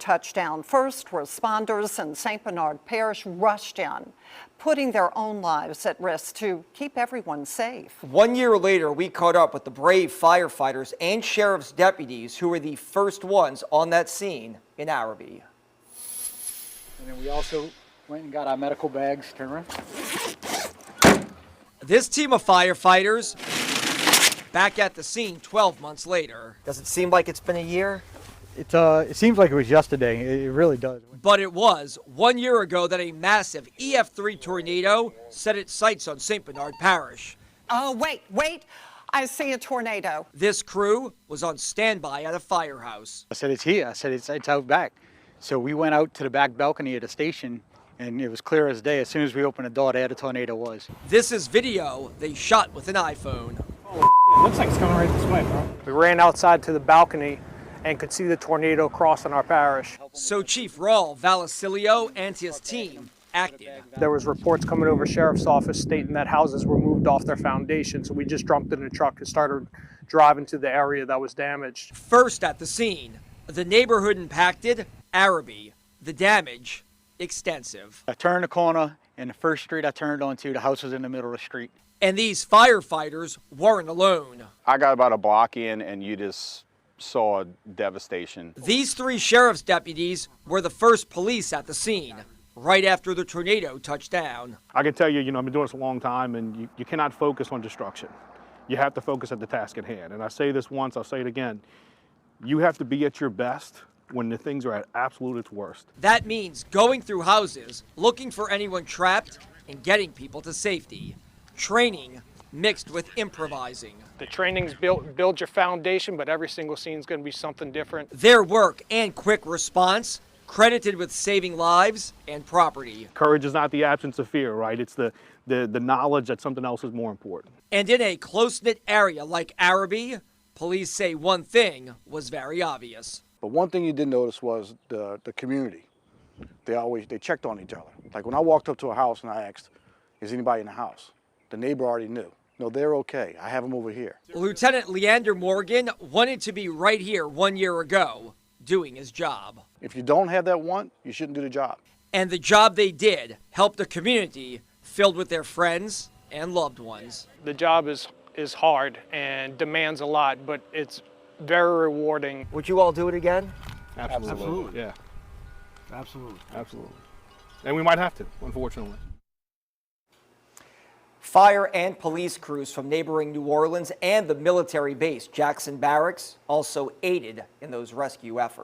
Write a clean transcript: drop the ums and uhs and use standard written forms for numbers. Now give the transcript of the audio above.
touchdown, first responders in St. Bernard Parish rushed in, putting their own lives at risk to keep everyone safe. 1 year later, we caught up with the brave firefighters and sheriff's deputies who were the first ones on that scene in Arabi. And then we also went and got our medical bags. Turn around. This team of firefighters back at the scene 12 months later. Does it seem like it's been a year? It seems like it was yesterday. It really does. But it was 1 year ago that a massive EF3 tornado set its sights on St. Bernard Parish. Oh, wait. I see a tornado. This crew was on standby at a firehouse. I said, it's here. I said, it's out back. So we went out to the back balcony of the station, and it was clear as day. As soon as we opened the door, there the tornado was. This is video they shot with an iPhone. It looks like it's coming right this way, bro. We ran outside to the balcony and could see the tornado crossing our parish. So Chief Raul Vallecilio and his team acted. There was reports coming over sheriff's office stating that houses were moved off their foundation, so we just jumped in the truck and started driving to the area that was damaged. First at the scene, the neighborhood impacted, Arabi. The damage, extensive. I turned the corner, and the first street I turned onto, the house was in the middle of the street. And these firefighters weren't alone. I got about a block in, and you just saw devastation. These three sheriff's deputies were the first police at the scene, right after the tornado touched down. I can tell you, I've been doing this a long time, and you cannot focus on destruction. You have to focus at the task at hand. And I say this once, I'll say it again. You have to be at your best when the things are at absolute its worst. That means going through houses, looking for anyone trapped, and getting people to safety. Training mixed with improvising. The training's build your foundation, but every single scene's going to be something different. Their work and quick response credited with saving lives and property. Courage is not the absence of fear, right? It's the knowledge that something else is more important. And in a close-knit area like Arabi, police say one thing was very obvious. But one thing you did notice was the community. They checked on each other. Like when I walked up to a house and I asked, is anybody in the house? The neighbor already knew. No, they're okay. I have them over here. Lieutenant Leander Morgan wanted to be right here 1 year ago, doing his job. If you don't have that want, you shouldn't do the job. And the job they did helped a community filled with their friends and loved ones. The job is hard and demands a lot, but it's very rewarding. Would you all do it again? Absolutely. Yeah. Absolutely. And we might have to, unfortunately. Fire and police crews from neighboring New Orleans and the military base, Jackson Barracks, also aided in those rescue efforts.